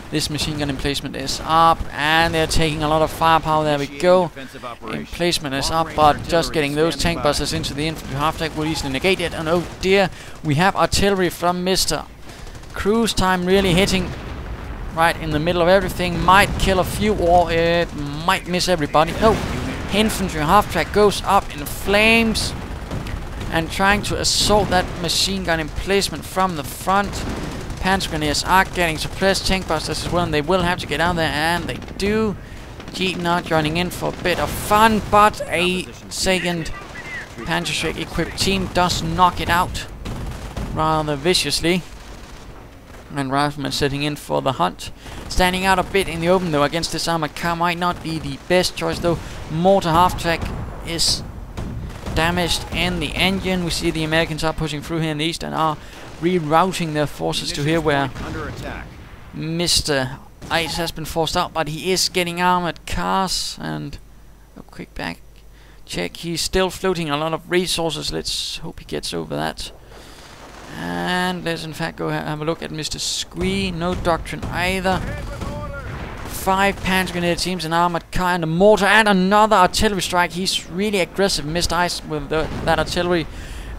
This machine gun emplacement is up, and they're taking a lot of firepower. There we go. Emplacement is up, but just getting those tank busters into the infantry half-tank will easily negate it. And oh dear, we have artillery from Mr. Crusettime really hitting right in the middle of everything. Might kill a few, or it might miss everybody. No, infantry half-track goes up in flames and trying to assault that machine gun emplacement from the front. Panzer Grenadiers are getting suppressed, tank busters as well, and they will have to get out there, and they do. Jeep not joining in for a bit of fun, but a second Panzerschreck equipped team does knock it out rather viciously. And Rifleman setting in for the hunt. Standing out a bit in the open though against this armored car might not be the best choice though. Mortar half-track is damaged in the engine. We see the Americans are pushing through here in the east and are rerouting their forces to here where Mr. Ice has been forced out, but he is getting armored cars. And a quick back check, he's still floating a lot of resources. Let's hope he gets over that. And let's in fact go have a look at Mr. Squee. No doctrine either. 5 Panzer Grenadier teams, an armored car and a mortar and another artillery strike. He's really aggressive, Mr. Ice, with that artillery,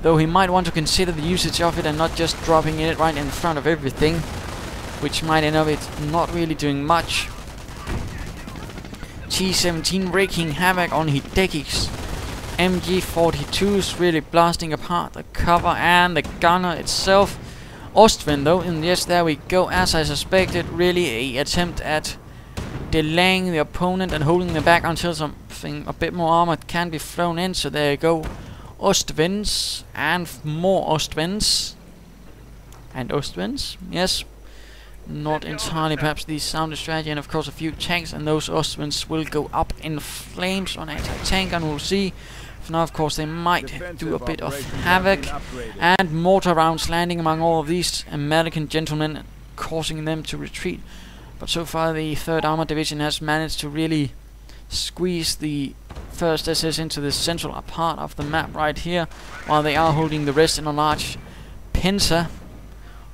though he might want to consider the usage of it and not just dropping it right in front of everything, which might end up it not really doing much. T-17 wreaking havoc on Hideki's MG42s, really blasting apart the cover and the gunner itself. Ostwind though, and yes, there we go, as I suspected, really a attempt at delaying the opponent and holding them back until something a bit more armored can be thrown in. So there you go, Ostwinds and more Ostwinds and Ostwinds, yes, not entirely perhaps the soundest strategy, and of course a few tanks, and those Ostwinds will go up in flames on a tank, and we'll see. For now, of course, they might do a bit of havoc, and mortar rounds landing among all of these American gentlemen, causing them to retreat. But so far the 3rd Armored Division has managed to really squeeze the 1st SS into the central part of the map right here, while they are holding the rest in a large pincer,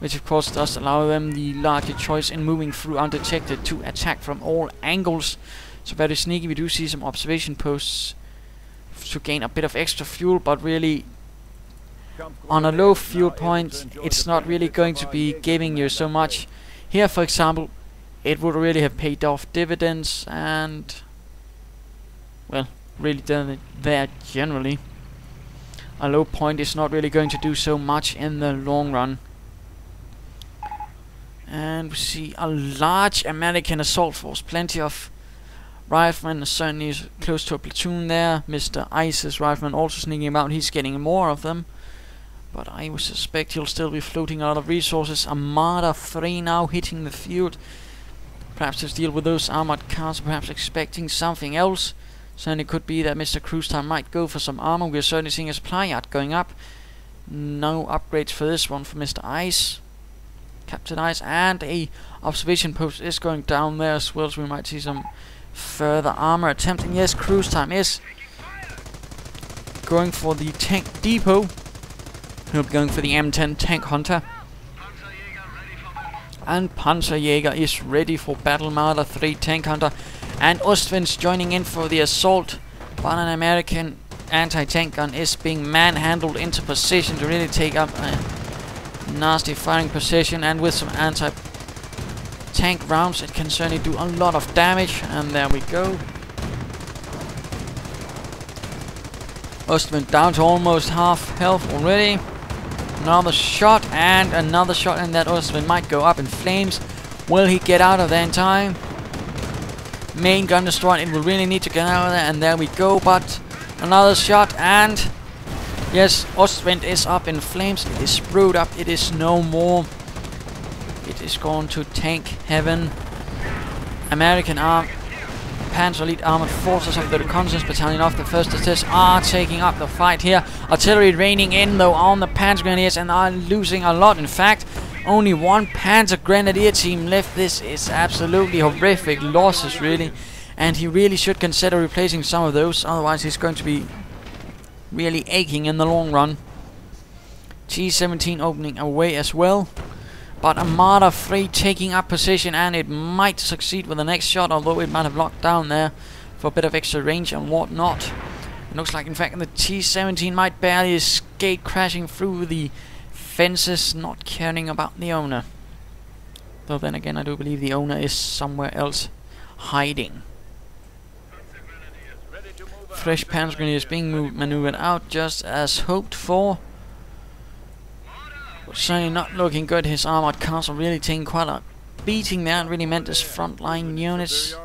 which of course does allow them the larger choice in moving through undetected to attack from all angles. So very sneaky. We do see some observation posts to gain a bit of extra fuel, but really on a low fuel point it's not really going to be giving you so much. Here for example, it would really have paid off dividends, and well, really done it there generally. A low point is not really going to do so much in the long run. And we see a large American assault force, plenty of riflemen, certainly close to a platoon there. Mr. Ice's rifleman also sneaking about, he's getting more of them, but I would suspect he'll still be floating a lot of resources. Armada 3 now hitting the field, perhaps to deal with those armored cars, perhaps expecting something else. Certainly could be that Mr. Crusettime might go for some armor. We're certainly seeing a supply yard going up. No upgrades for this one for Mr. Ice, Captain Ice, and a observation post is going down there as well, so we might see some further armor attempting. Yes, Crusettime is going for the tank depot. He'll be going for the M10 tank hunter. And Panzerjäger is ready for battle. Marder 3 tank hunter. And Ostwind's joining in for the assault. But an American anti-tank gun is being manhandled into position to really take up a nasty firing position. And with some anti-tank rounds it can certainly do a lot of damage. And there we go. Ostwind down to almost half health already. Another shot and another shot, and that Ostwind might go up in flames. Will he get out of there in time? Main gun destroyed. It will really need to get out of there, and there we go. But another shot, and yes, Ostwind is up in flames. It is screwed up. It is no more. It is gone to tank heaven. American Panzer Elite Armored Forces of the Reconnaissance Battalion of the 1st SS are taking up the fight here. Artillery raining in though on the Panzer Grenadiers, and are losing a lot. In fact, only 1 Panzer Grenadier team left. This is absolutely horrific losses really, and he really should consider replacing some of those, otherwise he's going to be really aching in the long run. T-17 opening away as well, But Armada 3 taking up position, and it might succeed with the next shot, although it might have locked down there for a bit of extra range and whatnot. It looks like, in fact, the T-17 might barely escape, crashing through the fences, not caring about the owner. Though then again, I do believe the owner is somewhere else hiding. Fresh Panzer Grenadiers being maneuvered out just as hoped for. But certainly not looking good. His armored cars are really taking quite a beating there, and really meant his frontline units.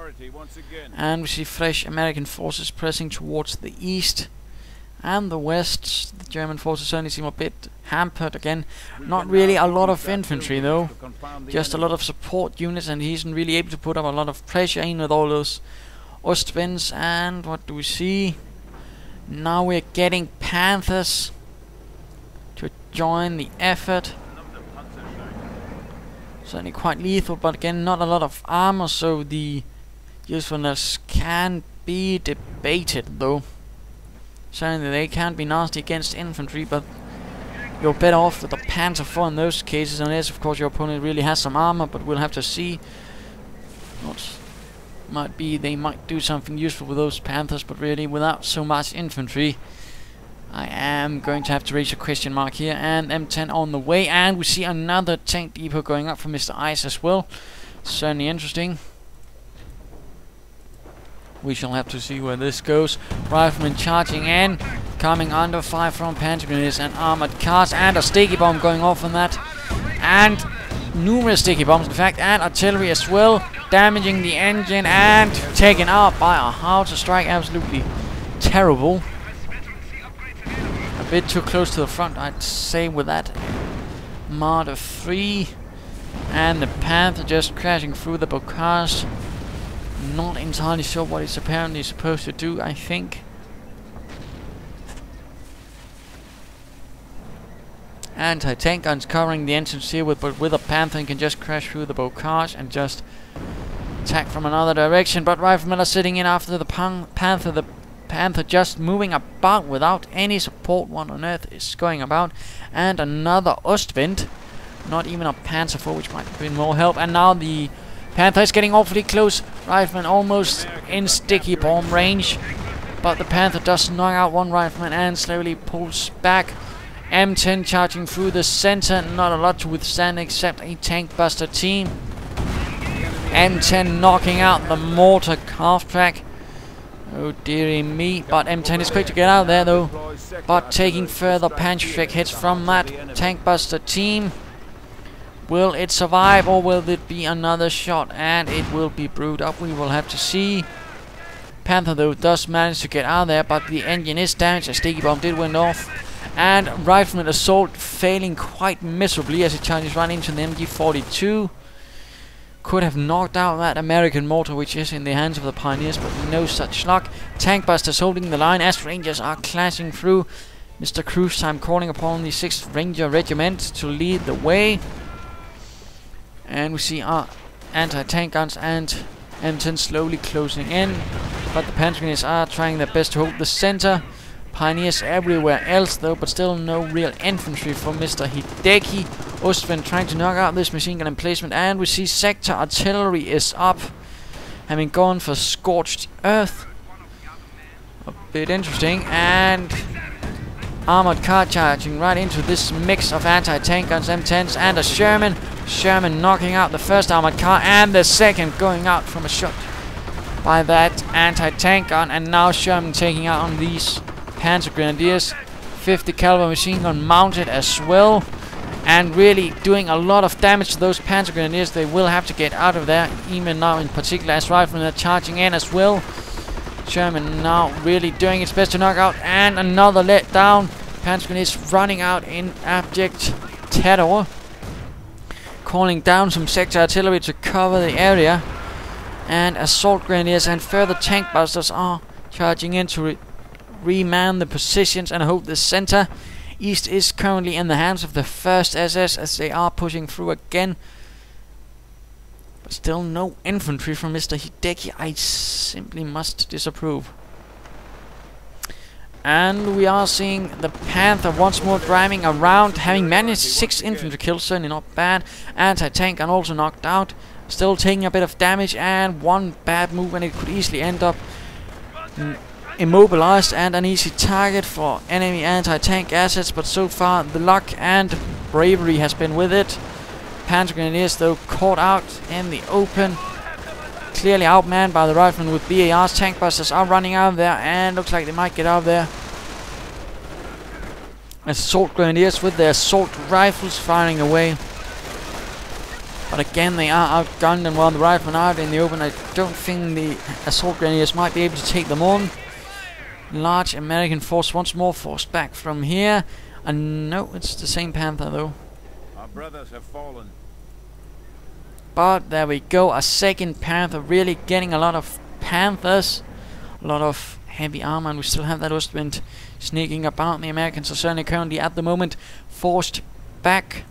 And we see fresh American forces pressing towards the east and the west. The German forces certainly seem a bit hampered again. Not really a lot of infantry though, just a lot of support units, and he isn't really able to put up a lot of pressure in with all those Ostwinds. And what do we see? Now we're getting Panthers to join the effort. Certainly quite lethal, but again not a lot of armor, so the usefulness can be debated though. Certainly they can be nasty against infantry, but you're better off with the Panzer IV in those cases, unless of course your opponent really has some armor, but we'll have to see. What might be, they might do something useful with those Panthers, but really without so much infantry, I am going to have to raise a question mark here. And M10 on the way, and we see another tank depot going up for Mr. Ice as well. Certainly interesting. We shall have to see where this goes. Riflemen charging in, coming under fire from Panzer Grenadiers and armored cars, and a sticky bomb going off on that, and numerous sticky bombs in fact, and artillery as well, damaging the engine and taken out by a howitzer strike. Absolutely terrible. A bit too close to the front, I'd say, with that Marder 3, and the Panther just crashing through the bocage. Not entirely sure what it's apparently supposed to do, I think. Anti-tank guns covering the entrance here, but with a Panther, you can just crash through the bocage and just attack from another direction. But riflemen are sitting in after the Panther. The Panther just moving about without any support. What on earth is going about? And another Ostwind. Not even a Panzer IV, which might have been more help. And now the Panther is getting awfully close. Rifleman almost in sticky bomb range, but the Panther does knock out one rifleman and slowly pulls back. M10 charging through the center. Not a lot to withstand except a tank buster team. M10 knocking out the mortar calf track. Oh dearie me, but M10 is quick to get out there though, but taking further punch track hits from that tank buster team. Will it survive, or will it be another shot? And it will be brewed up, we will have to see. Panther though does manage to get out there, but the engine is damaged. A sticky bomb did went off, and rifleman assault failing quite miserably as he charges right into the MG42. Could have knocked out that American mortar, which is in the hands of the Pioneers, but no such luck. Tank busters holding the line as Rangers are clashing through. Mr. Crusettime calling upon the 6th Ranger Regiment to lead the way. And we see our anti-tank guns and M10 slowly closing in, but the Panzer Grenadiers are trying their best to hold the center. Pioneers everywhere else though, but still no real infantry for Mr. Hideki. Ostwind trying to knock out this machine gun emplacement, and we see sector artillery is up, having gone for scorched earth. A bit interesting, and armored car charging right into this mix of anti-tank guns, M10s, and a Sherman. Sherman knocking out the first armored car, and the second going out from a shot by that anti-tank gun, and now Sherman taking out on these Panzer Grenadiers. 50 caliber machine gun mounted as well, and really doing a lot of damage to those Panzer Grenadiers. They will have to get out of there, even now in particular, as riflemen are charging in as well. Sherman now really doing its best to knock out, and another let down. Panzer Grenadiers running out in abject terror, calling down some sector artillery to cover the area, and assault grenadiers and further tank busters are charging in to reman the positions and hold the center. East is currently in the hands of the 1st SS as they are pushing through again, but still no infantry from Mr. Hideki. I simply must disapprove. And we are seeing the Panther once more driving around, having managed 6 infantry kills, certainly not bad. Anti-tank and also knocked out, still taking a bit of damage, and one bad move and it could easily end up immobilized and an easy target for enemy anti-tank assets. But so far the luck and bravery has been with it. Panzer Grenadiers though caught out in the open, clearly outmanned by the riflemen with BARs. Tank busters are running out of there and looks like they might get out of there. Assault Grenadiers with their assault rifles firing away. But again they are outgunned, and while the riflemen are out in the open, I don't think the Assault Grenadiers might be able to take them on. Large American force once more forced back from here. And no, it's the same Panther though. Our brothers have fallen. But there we go, a second Panther, really getting a lot of Panthers, a lot of heavy armor, and we still have that Ostwind sneaking about. The Americans are certainly currently at the moment forced back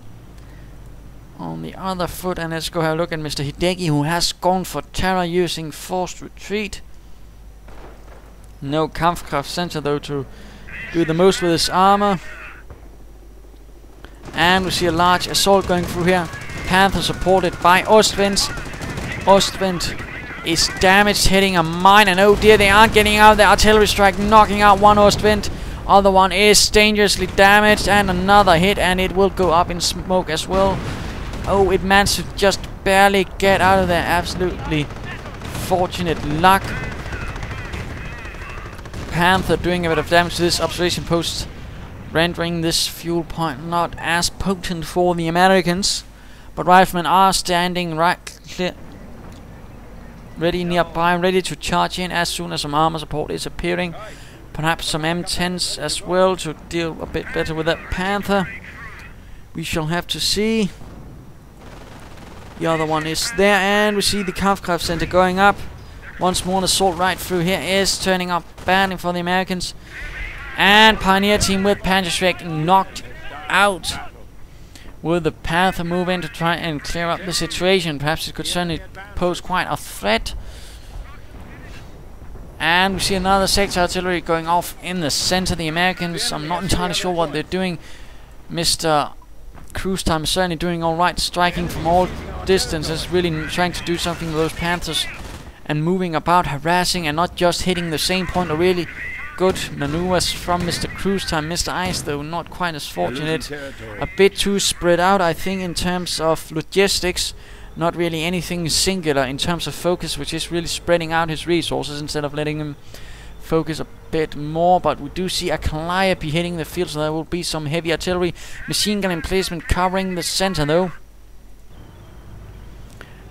on the other foot. And let's go have a look at Mr. Hideki, who has gone for terror using forced retreat. No Kampfkraft Center though to do the most with his armor. And we see a large assault going through here. Panther supported by Ostwinds. Ostwind is damaged, hitting a mine, and oh dear, they aren't getting out of the artillery strike, knocking out one Ostwind. Other one is dangerously damaged, and another hit, and it will go up in smoke as well. Oh, it managed to just barely get out of there. Absolutely fortunate luck. Panther doing a bit of damage to this observation post, rendering this fuel point not as potent for the Americans. But riflemen are standing right clear, ready nearby, ready to charge in as soon as some armor support is appearing. Perhaps some M10s as well to deal a bit better with that Panther. We shall have to see. The other one is there, and we see the Kampfkraft Center going up. Once more, the assault right through here is turning up badly for the Americans. And Pioneer team with Panzerschreck knocked out. Will the Panther move in to try and clear up the situation? Perhaps it could certainly pose quite a threat. And we see another sector artillery going off in the center. The Americans, I'm not entirely sure what they're doing. Mr. Crusettime is certainly doing alright, striking from all distances, really trying to do something with those Panthers and moving about, harassing and not just hitting the same point. A really good maneuvers from Mr. Crusettime. Mr. Ice though not quite as fortunate, a bit too spread out I think in terms of logistics, not really anything singular in terms of focus, which is really spreading out his resources instead of letting him focus a bit more. But we do see a Calliope hitting the field, so there will be some heavy artillery, machine gun emplacement covering the center though.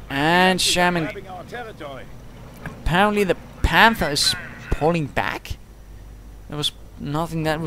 And Sherman, apparently the Panther is pulling back. There was nothing that was